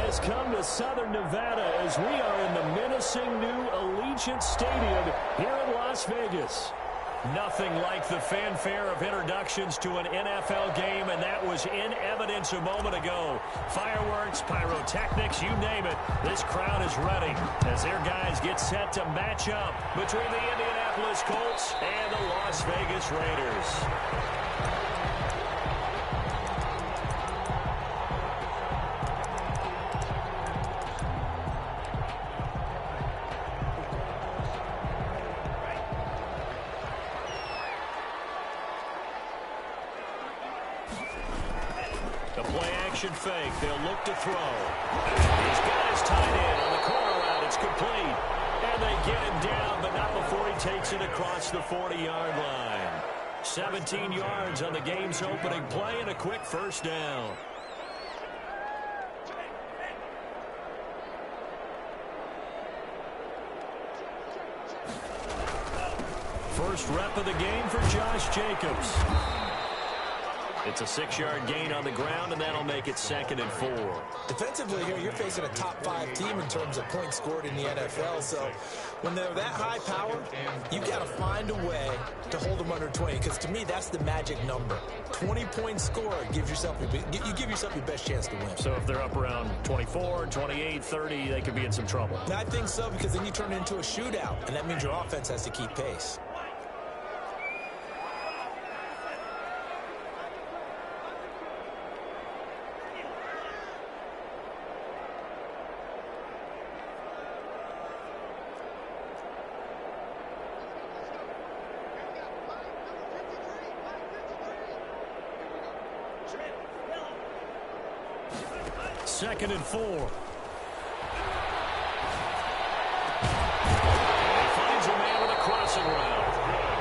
has come to Southern Nevada as we are in the menacing new Allegiant Stadium here in Las Vegas. Nothing like the fanfare of introductions to an NFL game, and that was in evidence a moment ago. Fireworks, pyrotechnics, you name it. This crowd is ready as their guys get set to match up between the Indianapolis Colts and the Las Vegas Raiders. The play-action fake. They'll look to throw. These guys tied in on the corner route. It's complete. And they get him down, but not before he takes it across the 40-yard line. 17 yards on the game's opening play and a quick first down. First rep of the game for Josh Jacobs. It's a 6-yard gain on the ground, and that'll make it 2nd and 4. Defensively here, you're facing a top-5 team in terms of points scored in the NFL. So when they're that high power, you got to find a way to hold them under 20. Because to me, that's the magic number. 20-point score gives yourself you give yourself your best chance to win. So if they're up around 24, 28, 30, they could be in some trouble. And I think so, because then you turn it into a shootout, and that means your offense has to keep pace. Second and 4. He finds a man with a crossing route.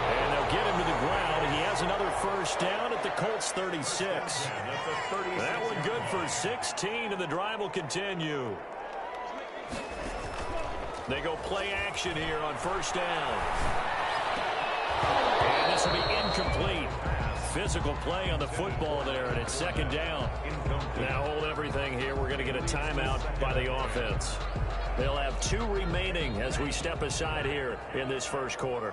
And they'll get him to the ground. He has another first down at the Colts 36. That one good for 16, and the drive will continue. They go play action here on first down. And this will be incomplete. Physical play on the football there, and it's 2nd down. Now hold everything here. We're going to get a timeout by the offense. They'll have 2 remaining as we step aside here in this first quarter.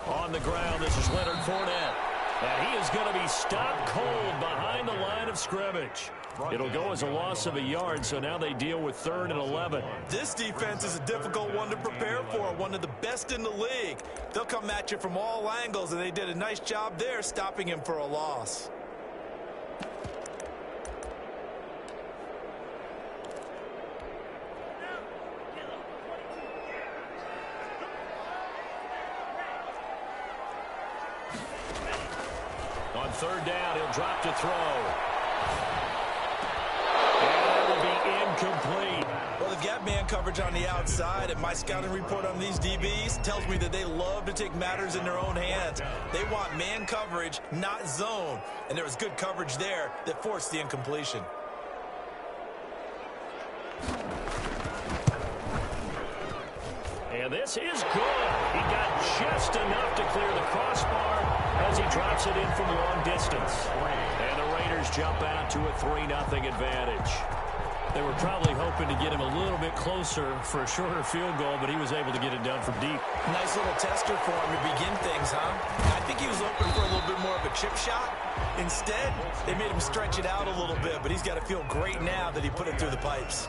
On the ground, this is Leonard Fournette. And he is going to be stopped cold behind the line of scrimmage. It'll go as a loss of a yard, so now they deal with 3rd and 11. This defense is a difficult one to prepare for, one of the best in the league. They'll come at you from all angles, and they did a nice job there stopping him for a loss. On 3rd down, he'll drop to throw. Incomplete. Well, they've got man coverage on the outside, and my scouting report on these DBs tells me that they love to take matters in their own hands. They want man coverage, not zone. And there was good coverage there that forced the incompletion. And this is good. He got just enough to clear the crossbar as he drops it in from long distance. And the Raiders jump out to a 3-0 advantage. They were probably hoping to get him a little bit closer for a shorter field goal, but he was able to get it done from deep. Nice little tester for him to begin things, huh? I think he was hoping for a little bit more of a chip shot. Instead, they made him stretch it out a little bit, but he's got to feel great now that he put it through the pipes.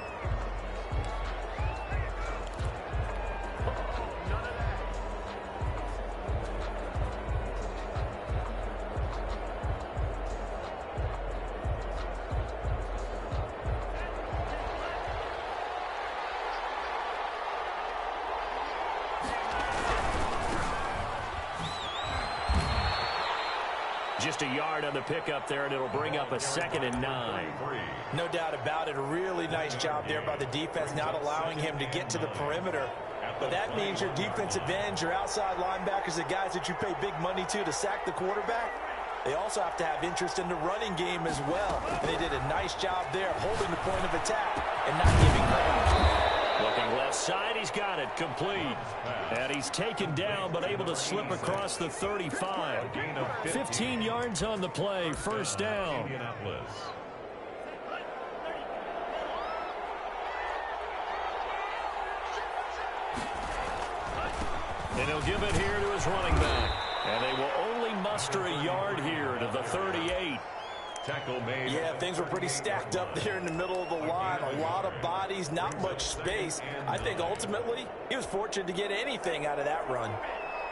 Just a yard on the pickup there, and it'll bring up a 2nd and 9. No doubt about it. A really nice job there by the defense, not allowing him to get to the perimeter. But that means your defensive ends, your outside linebackers, the guys that you pay big money to sack the quarterback, they also have to have interest in the running game as well. And they did a nice job there of holding the point of attack and not giving ground. Looking left inside. He's got it. Complete. And he's taken down, but able to slip across the 35. 15 yards on the play. First down. And he'll give it here to his running back. And they will only muster a yard here to the 38. Tackle made. Yeah, things were pretty stacked up there in the middle of the line. A lot of bodies, not much space. I think ultimately he was fortunate to get anything out of that run.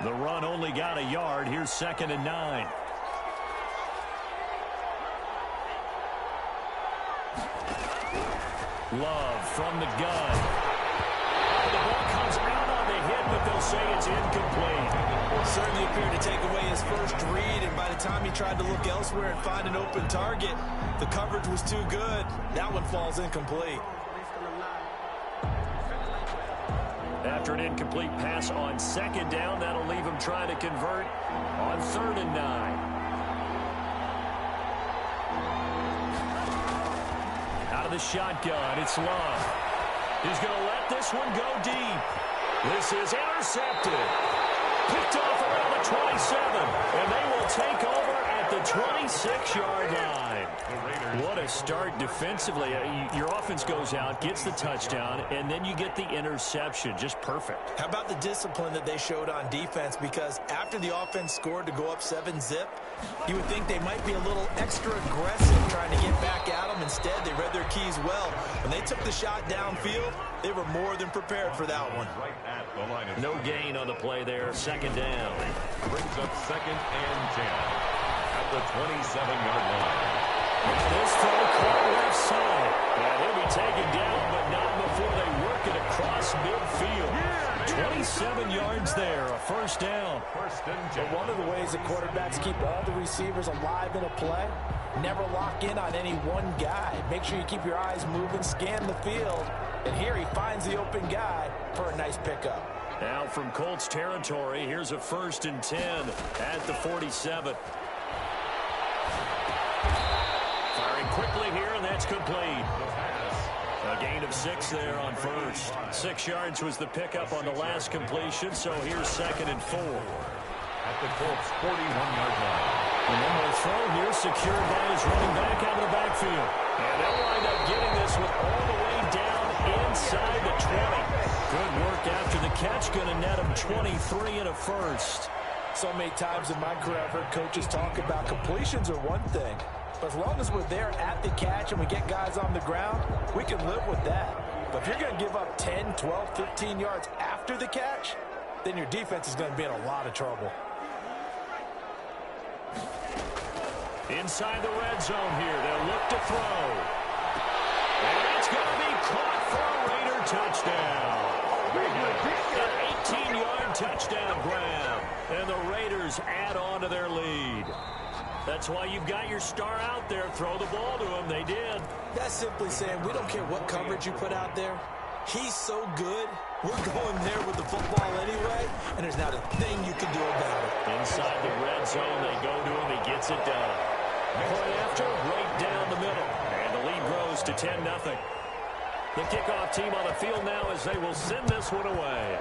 The run only got a yard. Here's 2nd and 9. Love from the gun. The ball comes out on the hit, but they'll say it's incomplete. Certainly appeared to take away his first read, and by the time he tried to look elsewhere and find an open target, the coverage was too good. That one falls incomplete. After an incomplete pass on 2nd down, that'll leave him trying to convert on 3rd and 9. Out of the shotgun, it's Love. He's going to let this one go deep. This is intercepted. Picked off around the 27, and they will take over at the 26-yard line. What a start defensively. Your offense goes out, gets the touchdown, and then you get the interception. Just perfect. How about the discipline that they showed on defense? Because after the offense scored to go up 7-zip, you would think they might be a little extra aggressive trying to get back at them. Instead, they read their keys well. When they took the shot downfield, they were more than prepared for that one. No gain on the play there. 2nd down. Brings up 2nd and 10 at the 27-yard line. This throw caught left side. And he'll be taken down, but not before they work it across midfield. 27 yards there, a first down. But one of the ways that quarterbacks keep all the receivers alive in a play, never lock in on any one guy. Make sure you keep your eyes moving, scan the field. And here he finds the open guy for a nice pickup. Now from Colts territory, here's a 1st and 10 at the 47. Firing quickly here, and that's complete. A gain of 6 there on 1st. 6 yards was the pickup on the last completion, so here's 2nd and 4. At the Colts 41-yard line. And one more throw here, secured by his running back out of the backfield. And they'll wind up getting this one all the way down inside the 20. Good work after the catch, going to net him 23 and a first. So many times in my career I've heard coaches talk about completions are one thing. But as long as we're there at the catch and we get guys on the ground, we can live with that. But if you're going to give up 10, 12, 15 yards after the catch, then your defense is going to be in a lot of trouble. Inside the red zone here, they'll look to throw. And it's going to be caught for a Raider touchdown. An 18-yard touchdown grab. And the Raiders add on to their lead. That's why you've got your star out there. Throw the ball to him. They did. That's simply saying we don't care what coverage you put out there. He's so good, we're going there with the football anyway, and there's not a thing you can do about it. Inside the red zone, they go to him. He gets it done. Point after, right down the middle. And the lead grows to 10-0. The kickoff team on the field now as they will send this one away.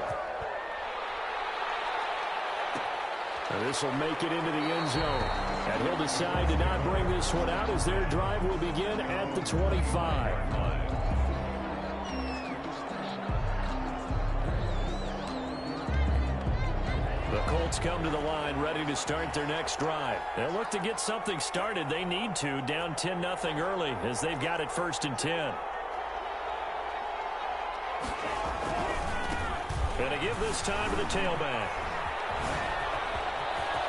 This will make it into the end zone. And he'll decide to not bring this one out as their drive will begin at the 25. The Colts come to the line ready to start their next drive. They'll look to get something started. They need to, down 10-0 early as they've got it 1st and 10. And to give this time to the tailback.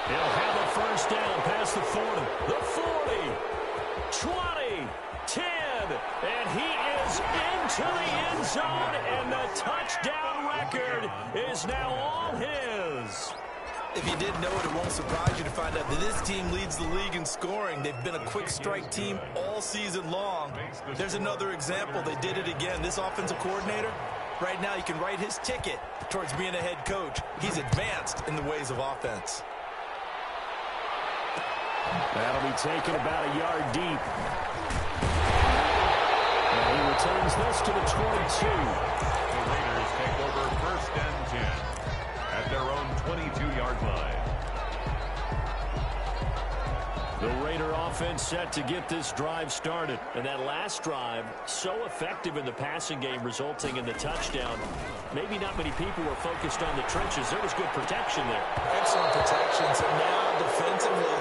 He'll have a first down past the 40, the 40, 20, 10, and he is into the end zone, and the touchdown record is now all his. If you didn't know it, it won't surprise you to find out that this team leads the league in scoring. They've been a quick strike team all season long. There's another example. They did it again. This offensive coordinator, right now, he can write his ticket towards being a head coach. He's advanced in the ways of offense. That'll be taken about a yard deep. And he returns this to the 22. The Raiders take set to get this drive started. And that last drive, so effective in the passing game, resulting in the touchdown. Maybe not many people were focused on the trenches. There was good protection there. Excellent protection. So now defensively,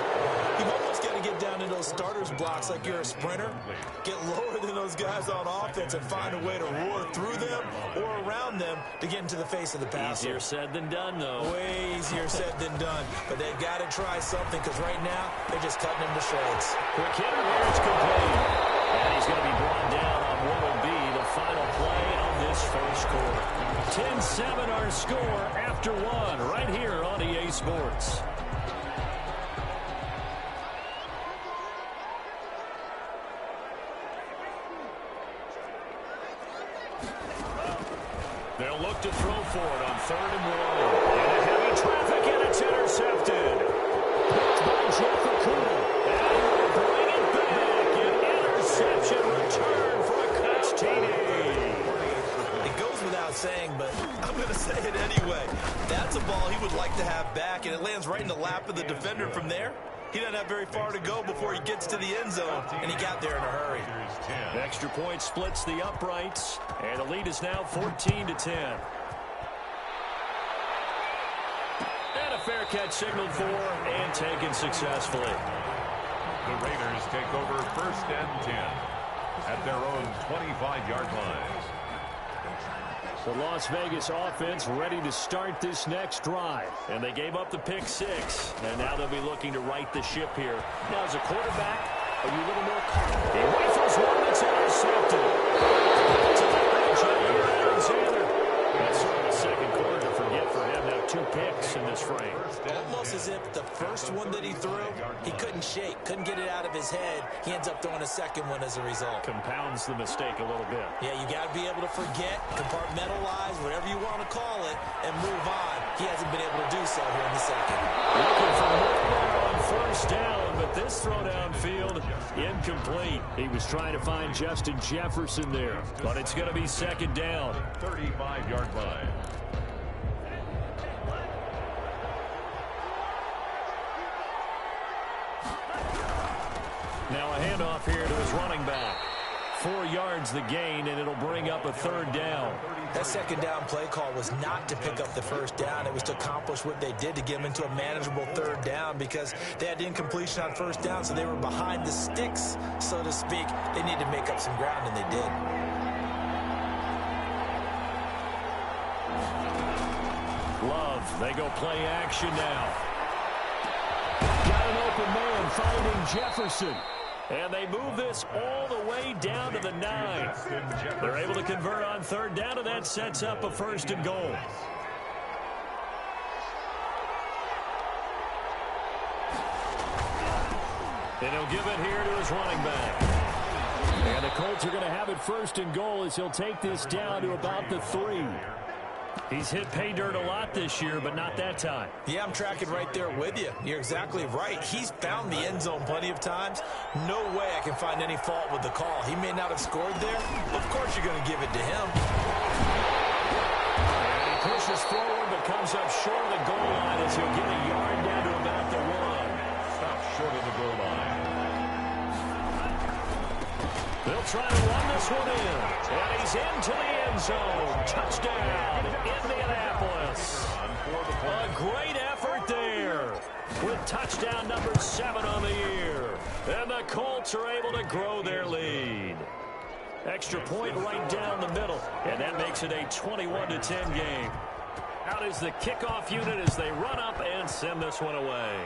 you've almost got to get down in those starters blocks like you're a sprinter. Get lower than those guys on offense and find a way to roar through them or around them to get into the face of the passer. Easier said than done, though. Way easier said than done. But they've got to try something because right now they're just cutting him to shreds. Quick hitter here, it's complete. And he's going to be brought down on what will be the final play of this first quarter. 10-7 our score after one right here on EA Sports. They'll look to throw for it on 3rd and 1. Into heavy traffic, and it's intercepted. Picked by Jefferson. And he'll bring it back. An interception return for a catch TD. It goes without saying, but I'm going to say it anyway. That's a ball he would like to have back, and it lands right in the lap of the defender from there. He doesn't have very far to go before he gets to the end zone, and he got there in a hurry. Extra point splits the uprights, and the lead is now 14-10. And a fair catch signaled for and taken successfully. The Raiders take over 1st and 10 at their own 25-yard line. The Las Vegas offense ready to start this next drive. And they gave up the pick 6. And now they'll be looking to right the ship here. Now, as a quarterback, are you a little more confident? He rifles one that's intercepted. To the range here, Alexander. That's sort of the second quarter to forget for him. Now 2 picks in this frame. Almost as if the first one that he threw, he couldn't shake, couldn't get it out of his head. He ends up throwing a second one as a result. Compounds the mistake a little bit. Yeah, you got to be able to forget, compartmentalize, whatever you want to call it, and move on. He hasn't been able to do so here in the second. Looking for more there on 1st down, but this throw downfield incomplete. He was trying to find Justin Jefferson there, but it's going to be 2nd down. 35-yard line. Now a handoff here to his running back. 4 yards the gain, and it'll bring up a 3rd down. That 2nd down play call was not to pick up the 1st down. It was to accomplish what they did to get him into a manageable 3rd down because they had incompletion on 1st down, so they were behind the sticks, so to speak. They needed to make up some ground, and they did. Love, they go play action now. Got an open man finding Jefferson. And they move this all the way down to the 9. They're able to convert on 3rd down, and that sets up a 1st and goal. And he'll give it here to his running back. And the Colts are going to have it 1st and goal as he'll take this down to about the 3. He's hit pay dirt a lot this year, but not that time. Yeah, I'm tracking right there with you. You're exactly right. He's found the end zone plenty of times. No way I can find any fault with the call. He may not have scored there. Of course you're going to give it to him. And he pushes forward, but comes up short of the goal line as he'll get a yard down to about the 1. Stop short of the goal line. They'll try to run this one in. And he's into the end zone. Touchdown, Indianapolis. A great effort there with touchdown number 7 on the year. And the Colts are able to grow their lead. Extra point right down the middle. And that makes it a 21-10 game. Out is the kickoff unit as they run up and send this one away.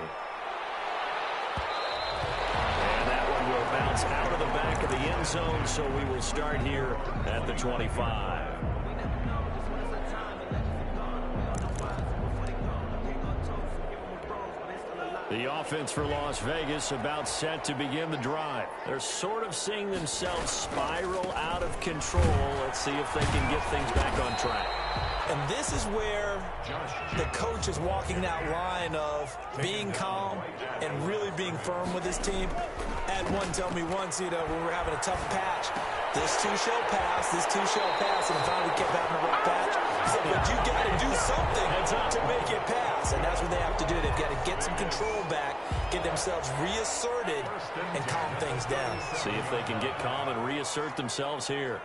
Will bounce out of the back of the end zone, so we will start here at the 25. The offense for Las Vegas about set to begin the drive. They're sort of seeing themselves spiral out of control. Let's see if they can get things back on track. And this is where the coach is walking that line of being calm and really being firm with his team. Had one tell me once, when we were having a tough patch, this too shall pass, and finally kept having a rough patch. He said, but you got to do something to make it pass. And that's what they have to do. They've got to get some control back, get themselves reasserted, and calm things down. See if they can get calm and reassert themselves here.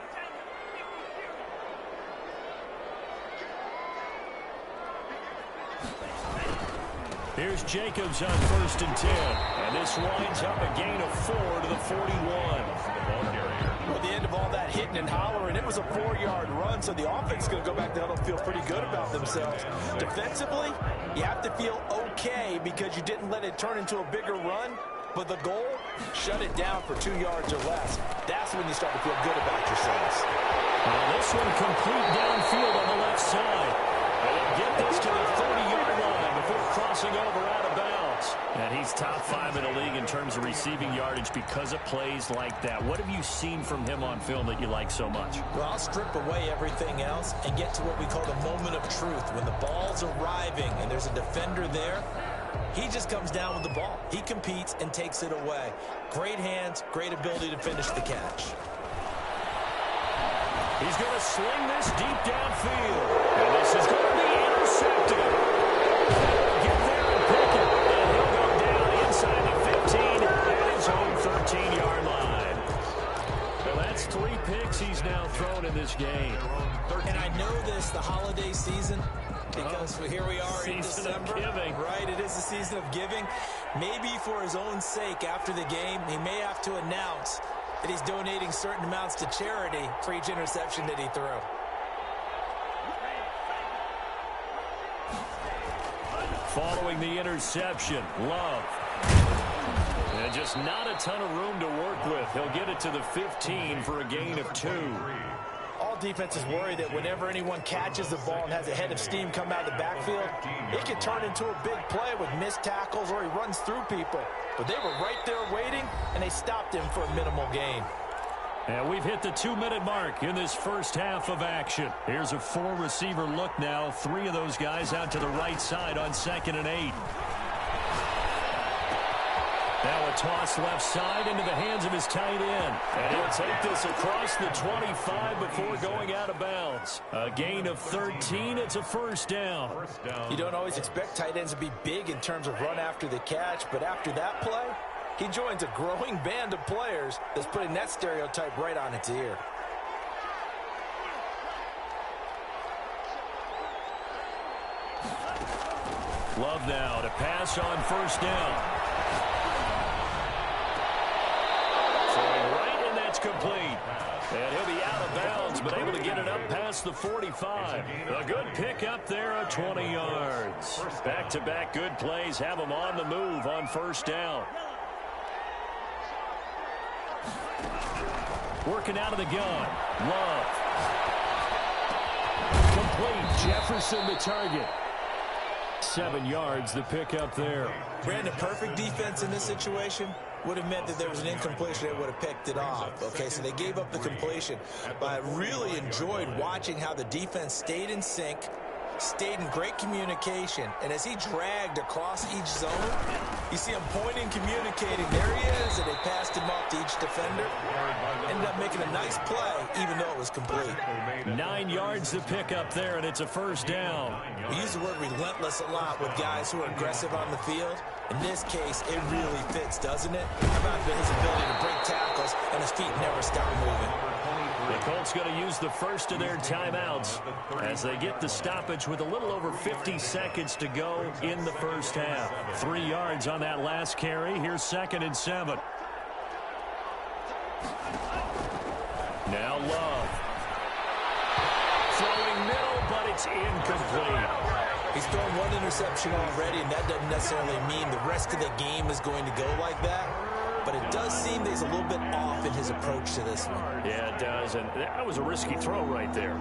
Here's Jacobs on 1st and 10. And this winds up a gain of 4 to the 41. Well, the end of all that hitting and hollering, it was a 4-yard run, so the offense is going to go back down and feel pretty good about themselves. Defensively, you have to feel okay because you didn't let it turn into a bigger run, but the goal, shut it down for 2 yards or less. That's when you start to feel good about yourselves. Now this one complete downfield on the left side. They'll get this to the 30-yard line before crossing over out of bounds. And he's top 5 in the league in terms of receiving yardage because of plays like that. What have you seen from him on film that you like so much? Well, I'll strip away everything else and get to what we call the moment of truth. When the ball's arriving and there's a defender there, he just comes down with the ball. He competes and takes it away. Great hands, great ability to finish the catch. He's going to sling this deep downfield. And this is going to be intercepted. Get there and pick it. And he'll go down inside the 15 at his own 13-yard line. Well, that's 3 picks he's now thrown in this game. And I know this, the holiday season, because here we are in December. Right, it is the season of giving. Maybe for his own sake, after the game, he may have to announce that he's donating certain amounts to charity for each interception that he threw. Following the interception, Love. And just not a ton of room to work with. He'll get it to the 15 for a gain of 2. All defenses worry that whenever anyone catches the ball and has a head of steam come out of the backfield, it can turn into a big play with missed tackles or he runs through people. But they were right there waiting, and they stopped him for a minimal gain. And we've hit the 2-minute mark in this first half of action. Here's a 4-receiver look now. 3 of those guys out to the right side on 2nd and 8. Now a toss left side into the hands of his tight end. And he'll take this across the 25 before going out of bounds. A gain of 13. It's a first down. You don't always expect tight ends to be big in terms of run after the catch, but after that play, he joins a growing band of players that's putting that stereotype right on its ear. Love now to pass on first down. Complete. And he'll be out of bounds, but able to get it up past the 45. A good pick up there at 20 yards. Back-to-back good plays have him on the move on first down. Working out of the gun. Love. Complete. Jefferson the target. 7 yards the pick up there. Brandon, perfect defense in this situation would have meant that there was an incompletion. They would have picked it off. Okay, so they gave up the completion. But I really enjoyed watching how the defense stayed in sync, stayed in great communication. And as he dragged across each zone, you see him pointing, communicating. There he is, and they passed him off to each defender. Ended up making a nice play, even though it was complete. 9 yards to pick up there, and it's a first down. We use the word relentless a lot with guys who are aggressive on the field. In this case, it really fits, doesn't it? How about his ability to break tackles and his feet never stop moving? The Colts going to use the first of their timeouts as they get the stoppage with a little over 50 seconds to go in the first half. 3 yards on that last carry. Here's 2nd and 7. Now Love. Throwing middle, but it's incomplete. He's thrown 1 interception already, and that doesn't necessarily mean the rest of the game is going to go like that. But it does seem that he's a little bit off in his approach to this one. Yeah, it does, and that was a risky throw right there.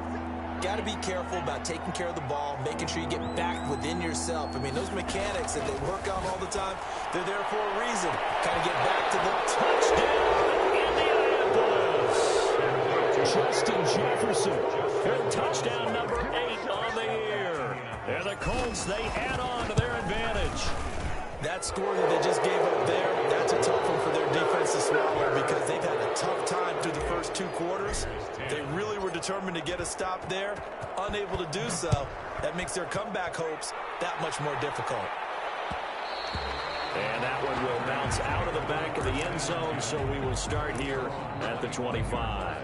Got to be careful about taking care of the ball, making sure you get back within yourself. I mean, those mechanics that they work on all the time, they're there for a reason. Kind of get back to the touchdown. Indianapolis. Justin Jefferson. And touchdown number 8 on the year. And the Colts, they add on to their advantage. That score that they just gave up there, that's a tough one for their defense to swallow because they've had a tough time through the first 2 quarters. They really were determined to get a stop there, unable to do so. That makes their comeback hopes that much more difficult. And that one will bounce out of the back of the end zone, so we will start here at the 25.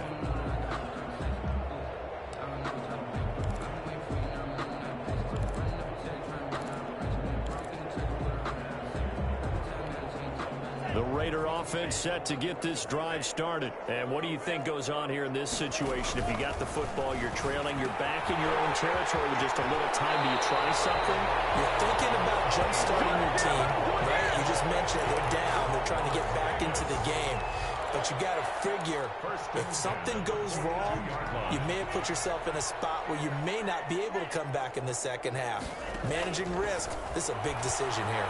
The Raider offense set to get this drive started. And what do you think goes on here in this situation? If you got the football, you're trailing, you're back in your own territory with just a little time. Do you try something? You're thinking about jump-starting your team, right? You just mentioned they're down. They're trying to get back into the game. But you got to figure, if something goes wrong, you may have put yourself in a spot where you may not be able to come back in the second half. Managing risk, this is a big decision here.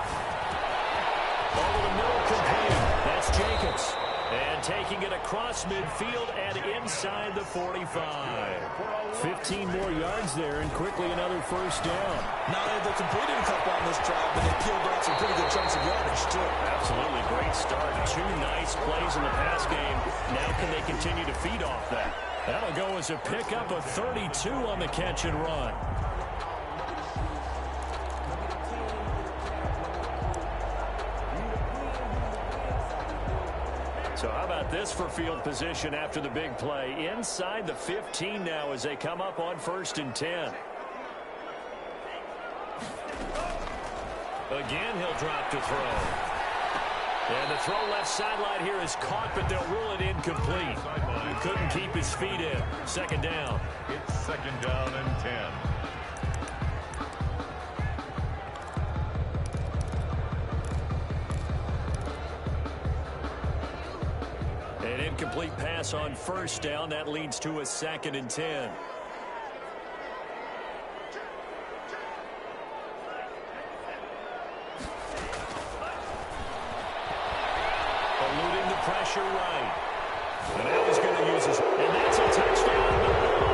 Over the middle, complete. That's Jacobs. And taking it across midfield and inside the 45. 15 more yards there and quickly another first down. Not only they completed a couple on this drive, but they peeled off some pretty good chunks of yardage, too. Absolutely great start. 2 nice plays in the pass game. Now can they continue to feed off that? That'll go as a pickup of 32 on the catch and run. So how about this for field position after the big play? Inside the 15 now as they come up on 1st and 10. Again, he'll drop to throw. And the throw left sideline here is caught, but they'll rule it incomplete. He couldn't keep his feet in. 2nd down. It's 2nd down and 10. An incomplete pass on 1st down. That leads to a 2nd and 10. Eluding the pressure right. And now he's going to use his... And that's a touchdown.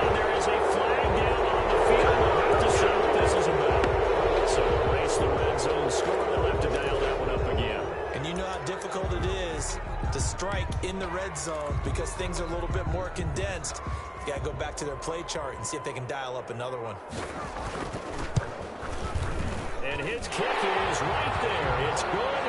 And there is a flag down on the field. We'll have to see what this is about. So erase the red zone score. They'll have to dial that one up again. And you know how difficult it is to strike in the red zone because things are a little bit more condensed. You got to go back to their play chart and see if they can dial up another one. And his kick is right there. It's good.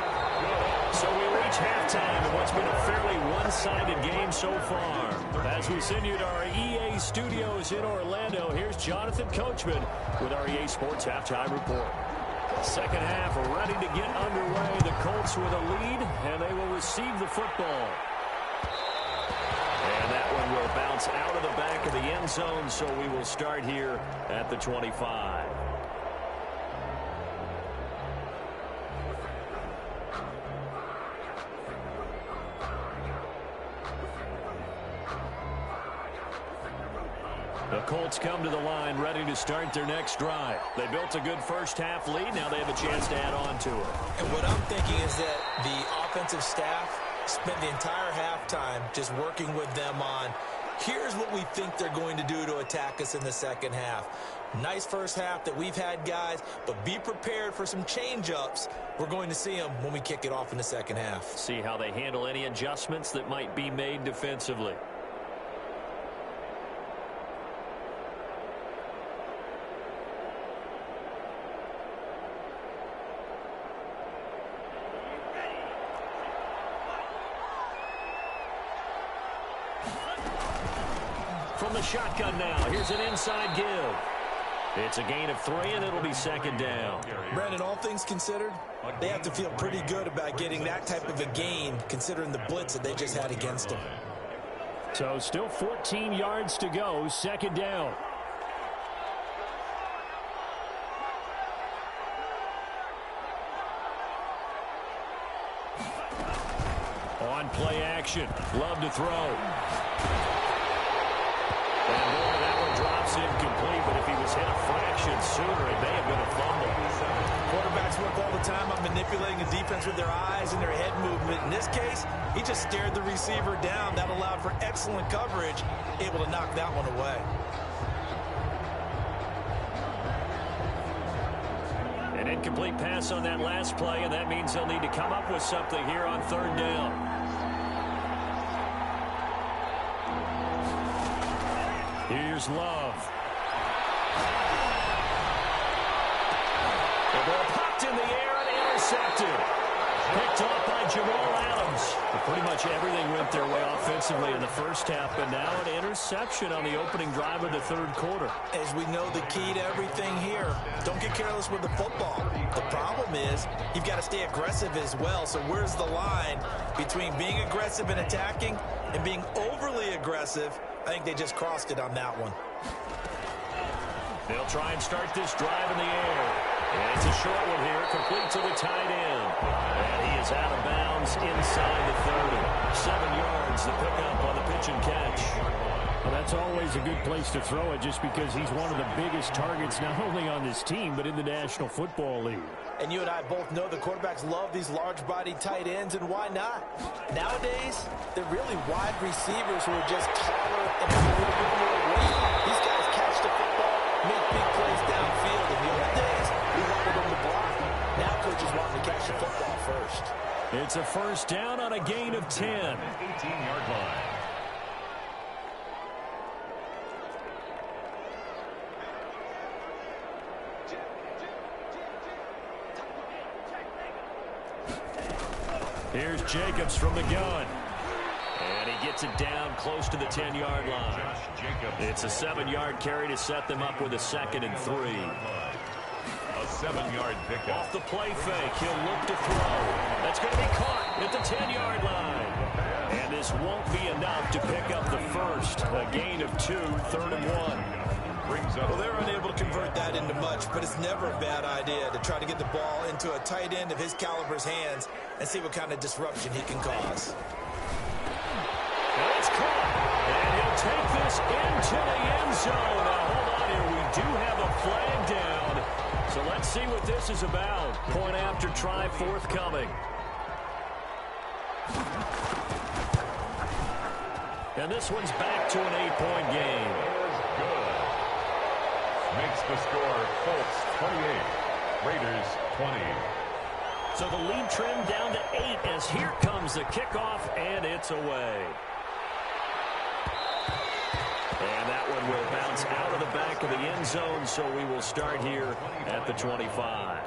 So we reach halftime in what's been a fairly one-sided game so far. As we send you to our EA studios in Orlando, here's Jonathan Coachman with our EA Sports Halftime Report. Second half ready to get underway. The Colts with a lead, and they will receive the football. And that one will bounce out of the back of the end zone, so we will start here at the 25. The Colts come to the line ready to start their next drive. They built a good first half lead. Now they have a chance to add on to it. And what I'm thinking is that the offensive staff spent the entire halftime just working with them on, here's what we think they're going to do to attack us in the second half. Nice first half that we've had, guys, but be prepared for some change-ups. We're going to see them when we kick it off in the second half. See how they handle any adjustments that might be made defensively. From the shotgun now, here's an inside give. It's a gain of 3, and it'll be 2nd down. Brandon, all things considered, they have to feel pretty good about getting that type of a gain, considering the blitz that they just had against them. So still 14 yards to go, 2nd down. On play action, Love to throw. And boy, that one drops incomplete, but if he was hit a fraction sooner, it may have been a fumble. Quarterbacks work all the time on manipulating the defense with their eyes and their head movement. In this case, he just stared the receiver down. That allowed for excellent coverage, able to knock that one away. An incomplete pass on that last play, and that means they'll need to come up with something here on third down. Here's Love. The ball popped in the air and intercepted. Picked off by Jamal Adams. But pretty much everything went their way offensively in the first half, but now an interception on the opening drive of the third quarter. As we know, the key to everything here, don't get careless with the football. The problem is you've got to stay aggressive as well. So where's the line between being aggressive and attacking and being overly aggressive? I think they just crossed it on that one. They'll try and start this drive in the air. And it's a short one here, complete to the tight end. And he is out of bounds inside the 30. 7 yards, the pickup on the pitch and catch. Well, that's always a good place to throw it just because he's one of the biggest targets not only on this team but in the National Football League. And you and I both know the quarterbacks love these large-bodied tight ends, and why not? Nowadays, they're really wide receivers who are just taller and have a little bit more weight. These guys catch the football, make big plays downfield. In the old days, we wanted them to block. Now coaches want them to catch the football first. It's a first down on a gain of 10. 18-yard line. Here's Jacobs from the gun. And he gets it down close to the 10-yard line. It's a 7-yard carry to set them up with a 2nd and 3. A 7-yard pickup. Off the play fake, he'll look to throw. That's going to be caught at the 10-yard line. And this won't be enough to pick up the first. A gain of 2, 3rd and 1. Well, they're unable to convert that into much, but it's never a bad idea to try to get the ball into a tight end of his caliber's hands and see what kind of disruption he can cause. And it's caught. And he'll take this into the end zone. Now, hold on here. We do have a flag down. So let's see what this is about. Point after try forthcoming. And this one's back to an 8-point game. Makes the score Colts 28, Raiders 20. So the lead trimmed down to 8 as here comes the kickoff, and it's away. And that one will bounce out of the back of the end zone, so we will start here at the 25.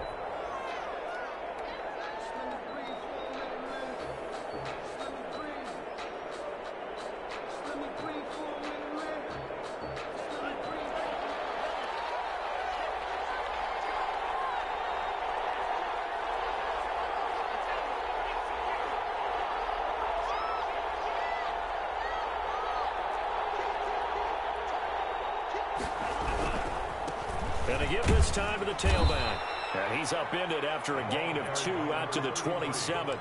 And to give this time to the tailback. And he's upended after a gain of 2 out to the 27.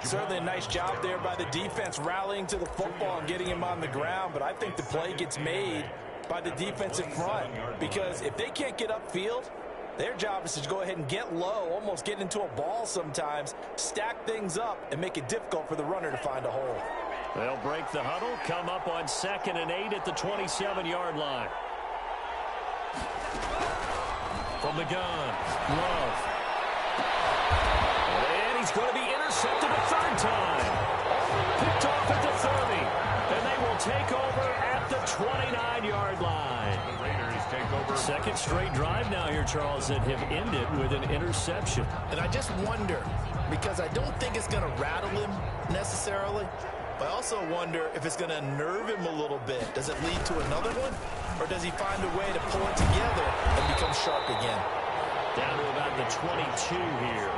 Certainly a nice job there by the defense rallying to the football and getting him on the ground, but I think the play gets made by the defensive front because if they can't get upfield, their job is to go ahead and get low, almost get into a ball sometimes, stack things up, and make it difficult for the runner to find a hole. They'll break the huddle, come up on 2nd and 8 at the 27-yard line. From the gun, Love. And he's going to be intercepted a 3rd time. Picked off at the 30. And they will take over at the 29-yard line. The Raiders take over. 2nd straight drive now here, Charles, that have ended with an interception. And I just wonder, because I don't think it's going to rattle him necessarily, but I also wonder if it's going to nerve him a little bit. Does it lead to another one? Or does he find a way to pull it together and become sharp again? Down to about the 22 here.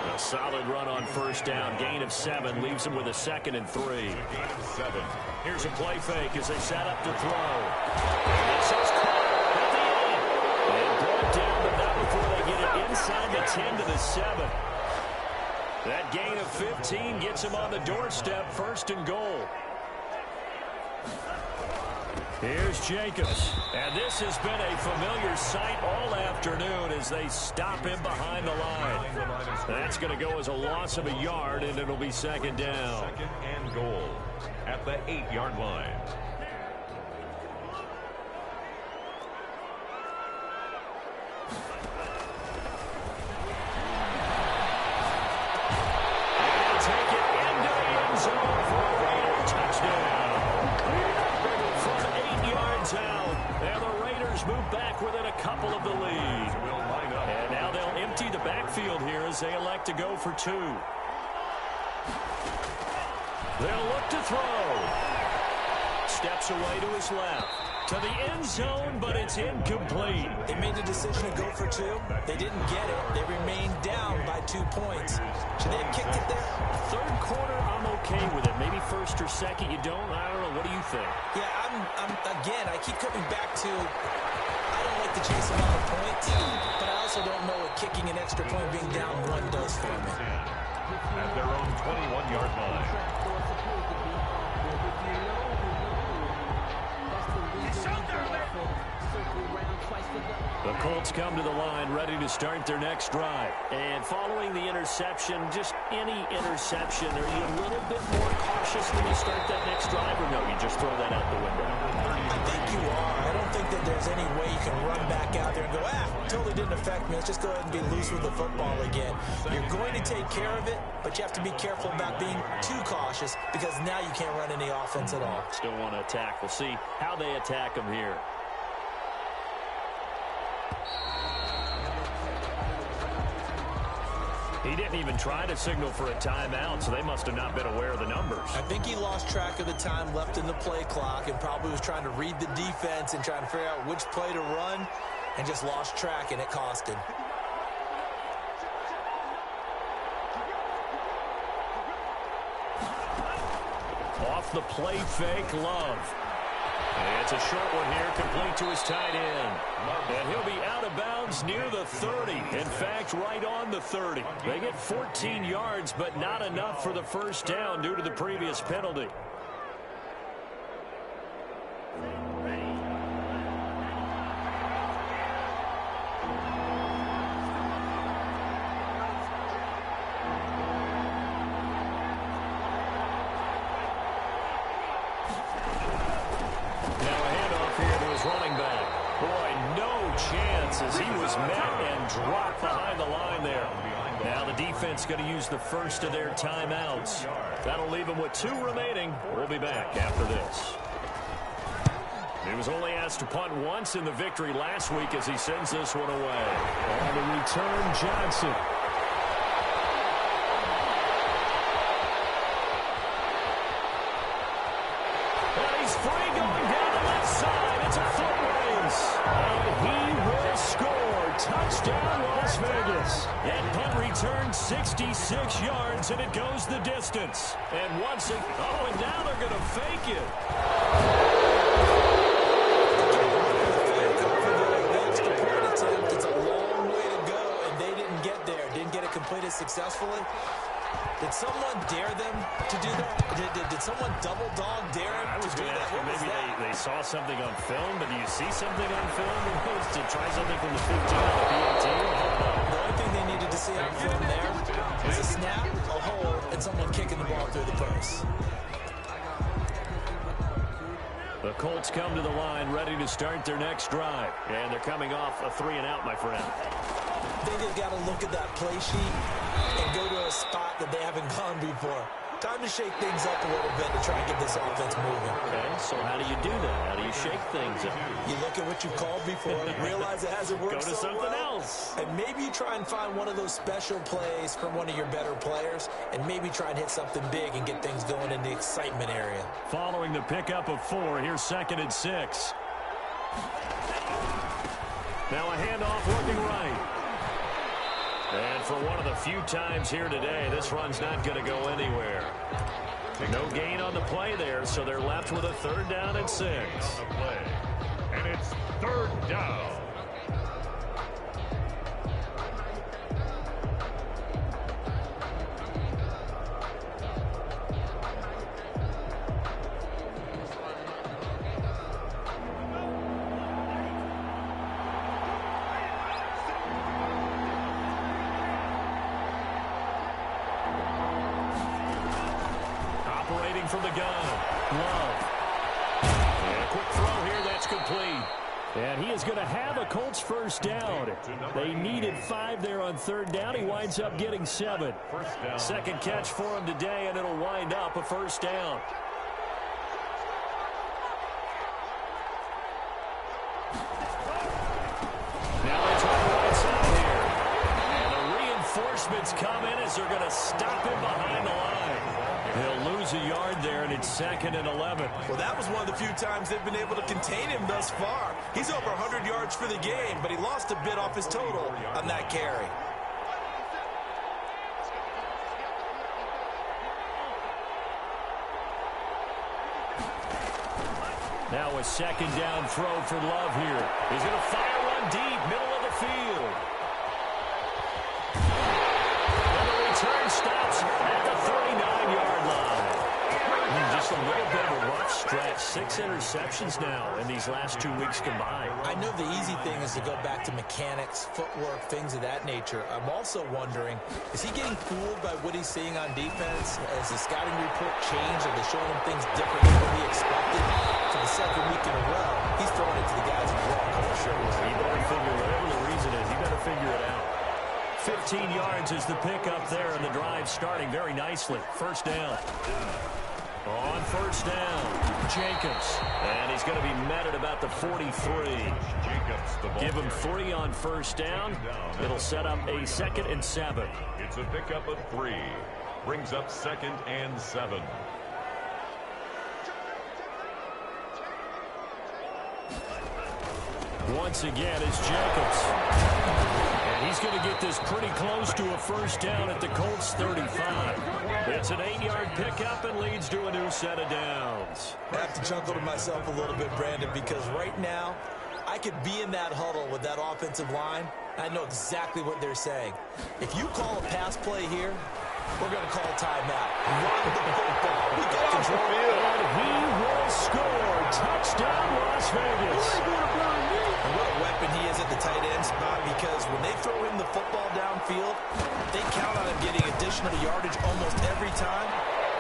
A solid run on 1st down. Gain of 7 leaves him with a 2nd and 3. Gain of 7. Here's a play fake as they set up to throw. And this is caught at the end. And brought down, but not before they get it inside the 10 to the 7. That gain of 15 gets him on the doorstep, 1st and goal. Here's Jacobs. And this has been a familiar sight all afternoon as they stop him behind the line. That's going to go as a loss of a yard, and it'll be 2nd down. 2nd and goal at the 8-yard line. Steelers move back within a couple of the lead. And now they'll empty the backfield here as they elect to go for two. They'll look to throw. Steps away to his left. To the end zone, but it's incomplete. They made the decision to go for two. They didn't get it. They remained down by 2 points. Should they have kicked it there? Third quarter, I'm okay with it. Maybe first or second, you don't? I don't know. What do you think? Yeah, again, I keep coming back to, I don't like the chase amount of points, but I also don't know what kicking an extra point being down one does for me. At their own 21-yard line. The Colts come to the line ready to start their next drive. And following the interception, just any interception, are you a little bit more cautious when you start that next drive, or no, you just throw that out the window? I think you are. I don't think that there's any way you can run back out there and go, totally didn't affect me. Let's just go ahead and be loose with the football again. You're going to take care of it, but you have to be careful about being too cautious because now you can't run any offense at all. Still want to attack. We'll see how they attack them here. He didn't even try to signal for a timeout, so they must have not been aware of the numbers. I think he lost track of the time left in the play clock and probably was trying to read the defense and trying to figure out which play to run and just lost track, and it cost him. Off the play fake, Love. It's a short one here, complete to his tight end. And he'll be out of bounds near the 30. In fact, right on the 30. They get 14 yards, but not enough for the first down due to the previous penalty. As he was met and dropped behind the line there. Now the defense going to use the first of their timeouts. That'll leave them with 2 remaining. We'll be back after this. He was only asked to punt once in the victory last week as he sends this one away. On the return, Johnson. And he's free going down the left side. It's a foot race. And he will score. Touchdown, Las Vegas. And punt return 66 yards, and it goes the distance. And once it, and now they're going to fake it. The extra point attempt, it's a long way to go, and they didn't get there. Didn't get it completed successfully. Did someone dare them to do that? Did someone double dog dare him to do that? Maybe they saw something on film, but do you see something on film to try something from the 15 on the PAT? The only thing they needed to see on film there was a snap, a hole, and someone kicking the ball through the post. The Colts come to the line ready to start their next drive. And they're coming off a 3-and-out, my friend. I think they've got to look at that play sheet and go to a spot that they haven't gone before. Time to shake things up a little bit to try and get this offense moving. Okay, so how do you do that? How do you shake things up? You look at what you called before, realize it hasn't worked so well. Go to something else. And maybe you try and find one of those special plays from one of your better players, and maybe try and hit something big and get things going in the excitement area. Following the pickup of 4, here's 2nd and 6. Now a handoff looking right. And for one of the few times here today, this run's not going to go anywhere. No gain on the play there, so they're left with a 3rd down and 6. And it's 3rd down. From the gun, Love. And a quick throw here, that's complete. And he is going to have a Colts first down. They needed 5 there on 3rd down. He winds up getting 7. Second catch for him today, and it'll wind up a first down. Reinforcements come in as they're going to stop him behind the line. He'll lose a yard there, and it's 2nd and 11. Well, that was one of the few times they've been able to contain him thus far. He's over 100 yards for the game, but he lost a bit off his total on that carry. Now a 2nd down throw for Love here. He's going to fire one deep, middle of the field. And the return stops at the 39-yard line. Just a little bit of a rough stretch. 6 interceptions now in these last 2 weeks combined. I know the easy thing is to go back to mechanics, footwork, things of that nature. I'm also wondering, is he getting fooled by what he's seeing on defense? Has the scouting report changed? Are they showing him things different than what he expected? For the 2nd week in a row, he's throwing it to the guys in the wrong color shirts. You better figure whatever the reason is, you better figure it out. 15 yards is the pickup there, and the drive starting very nicely. 1st down. On 1st down, Jacobs. And he's going to be met at about the 43. Give him 3 on 1st down. It'll set up a 2nd and 7. It's a pickup of 3. Brings up 2nd and 7. Once again, it's Jacobs. And he's going to get this pretty close to a 1st down at the Colts 35. It's an 8-yard pickup and leads to a new set of downs. I have to chuckle to myself a little bit, Brandon, because right now I could be in that huddle with that offensive line. I know exactly what they're saying. If you call a pass play here, we're going to call a timeout. Run the football. We got control here. And he will score. Touchdown, Las Vegas. And what a weapon he is at the tight end spot, because when they throw him the football downfield, they count on him getting additional yardage almost every time.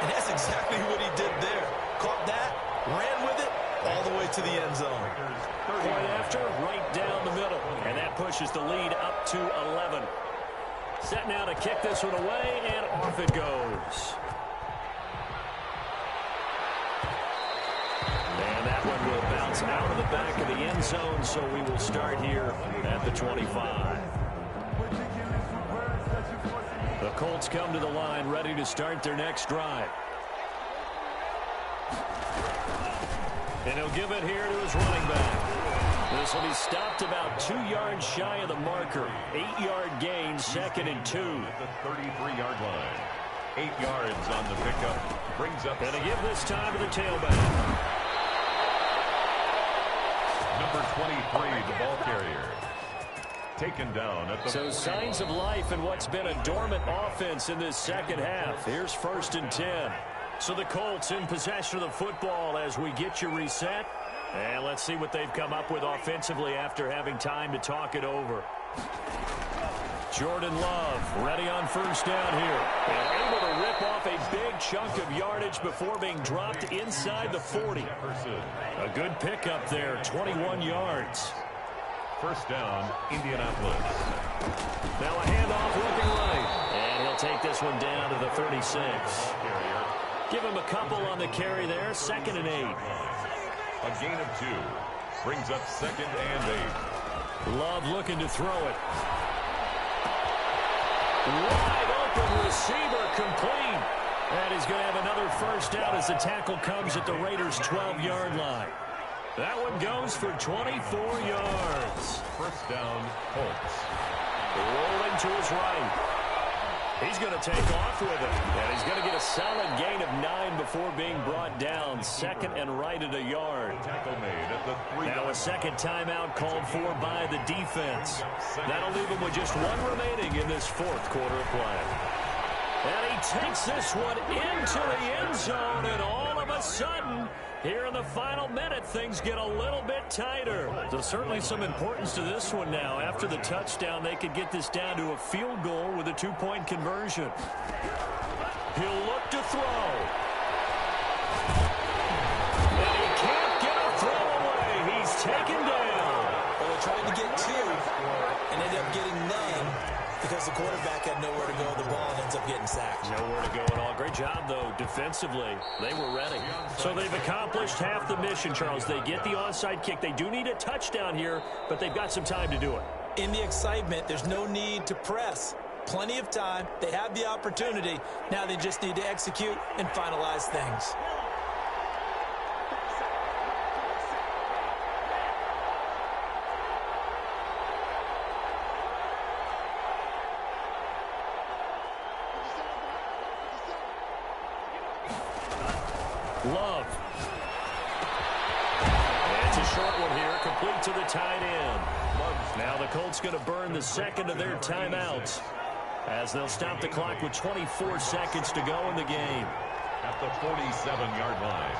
And that's exactly what he did there. Caught that, ran with it, all the way to the end zone. Point after, right down the middle. And that pushes the lead up to 11. Set now to kick this one away, and off it goes. And that one will bounce out of the back of the end zone, so we will start here at the 25. The Colts come to the line, ready to start their next drive. And he'll give it here to his running back. This will be stopped about 2 yards shy of the marker. 8-yard gain, 2nd and 2. At the 33-yard line. 8 yards on the pickup. Brings up. And to give this time to the tailback. Number 23, the ball carrier. Taken down at the... So signs of life in what's been a dormant offense in this 2nd half. Here's 1st and 10. So the Colts in possession of the football as we get you reset. And let's see what they've come up with offensively after having time to talk it over. Jordan Love ready on 1st down here. And able to rip off a big chunk of yardage before being dropped inside the 40. A good pickup there, 21 yards. 1st down, Indianapolis. Now a handoff looking right. And he'll take this one down to the 36. Give him a couple on the carry there, 2nd and 8. A gain of 2. Brings up 2nd and 8. Love looking to throw it. Wide open receiver complete. And he's going to have another 1st down as the tackle comes at the Raiders' 12-yard line. That one goes for 24 yards. 1st down, Colts. Rolling to his right. He's going to take off with it. And he's going to get a solid gain of 9 before being brought down. 2nd and right at a yard. Tackle made at the 3. Now a 2nd timeout called for by the defense. That'll leave him with just 1 remaining in this 4th quarter of play. And he takes this one into the end zone, and all of a sudden, here in the final minute, things get a little bit tighter. So certainly some importance to this one now. After the touchdown, they could get this down to a field goal with a 2-point conversion. He'll look to throw. And he can't get a throw away. He's taken down. Well, they tried to get 2 and ended up getting none because the quarterback had nowhere to go with the ball and ends up getting sacked. Nowhere to go at all. Great job, though, defensively. They were ready. So they've accomplished half the mission, Charles. They get the onside kick. They do need a touchdown here, but they've got some time to do it. In the excitement, there's no need to press. plenty of time. They have the opportunity. Now they just need to execute and finalize things. Love. It's a short one here, complete to the tight end. Now the Colts going to burn the second of their timeouts as they'll stop the clock with 24 seconds to go in the game. At the 47-yard line.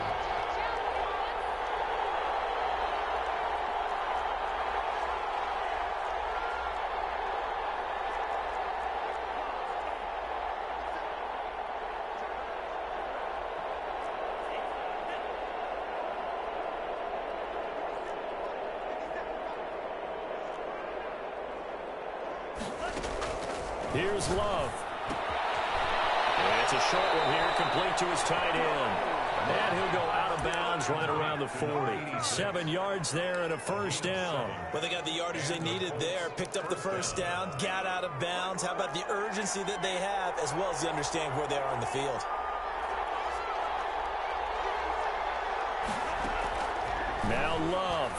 Here's Love. It's a short one here, complete to his tight end. And he'll go out of bounds right around the 40. 7 yards there and a first down. Well, they got the yardage they needed there, picked up the first down, got out of bounds. How about the urgency that they have, as well as the understanding where they are on the field? Now Love.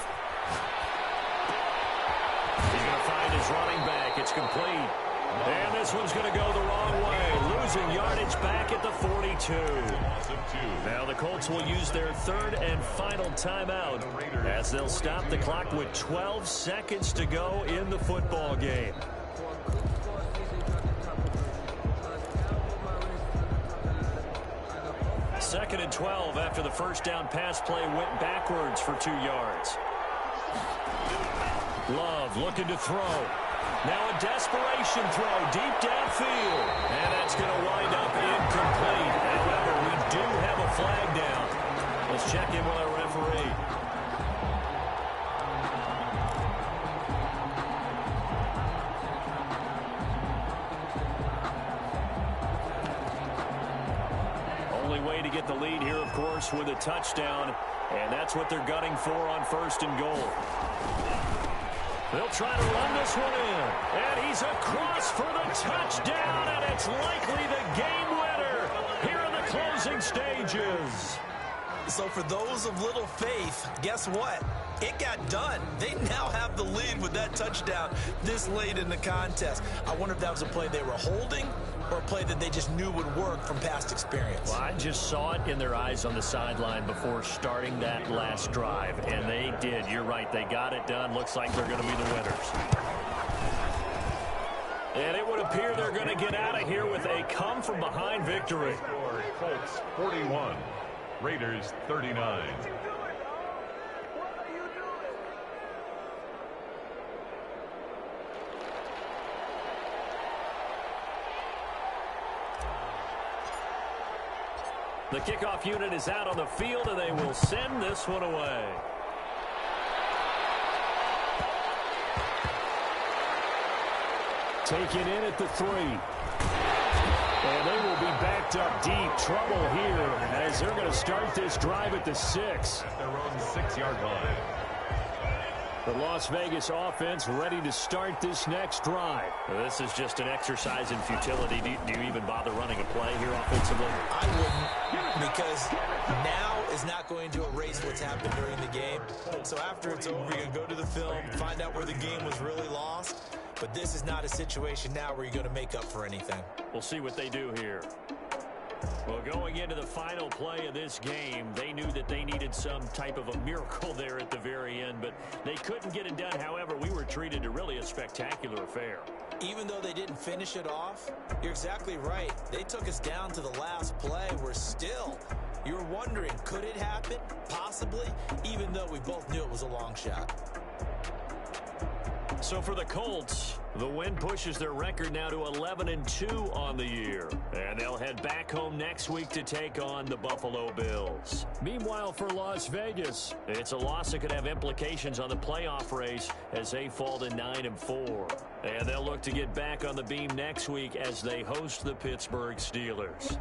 He's going to find his running back. It's complete. And this one's going to go the wrong way. Losing yardage back at the 42. Now the Colts will use their third and final timeout as they'll stop the clock with 12 seconds to go in the football game. Second and 12 after the first down pass play went backwards for 2 yards. Love looking to throw. Now a desperation throw deep downfield. And that's going to wind up incomplete. However, we do have a flag down. Let's check in with our referee. Only way to get the lead here, of course, with a touchdown. And that's what they're gunning for on first and goal. They'll try to run this one in. And he's across for the touchdown. And it's likely the game winner here in the closing stages. So for those of little faith, guess what? It got done. They now have the lead with that touchdown this late in the contest. I wonder if that was a play they were holding or a play that they just knew would work from past experience. Well, I just saw it in their eyes on the sideline before starting that last drive, and they did. You're right. They got it done. Looks like they're going to be the winners. And it would appear they're going to get out of here with a come-from-behind victory. Colts 41, Raiders 39. The kickoff unit is out on the field, and they will send this one away. Taken in at the 3. And they will be backed up deep. Trouble here as they're going to start this drive at the 6. At their own 6-yard line. The Las Vegas offense ready to start this next drive. This is just an exercise in futility. Do you even bother running a play here offensively? I wouldn't, because now is not going to erase what's happened during the game. So after it's over, you're going to go to the film, find out where the game was really lost. But this is not a situation now where you're going to make up for anything. We'll see what they do here. Well, going into the final play of this game, they knew that they needed some type of a miracle there at the very end, but they couldn't get it done. However, we were treated to really a spectacular affair. Even though they didn't finish it off, you're exactly right. They took us down to the last play. You're wondering, could it happen? Possibly, even though we both knew it was a long shot. So for the Colts, the win pushes their record now to 11-2 on the year. And they'll head back home next week to take on the Buffalo Bills. Meanwhile, for Las Vegas, it's a loss that could have implications on the playoff race as they fall to 9-4. And they'll look to get back on the beam next week as they host the Pittsburgh Steelers.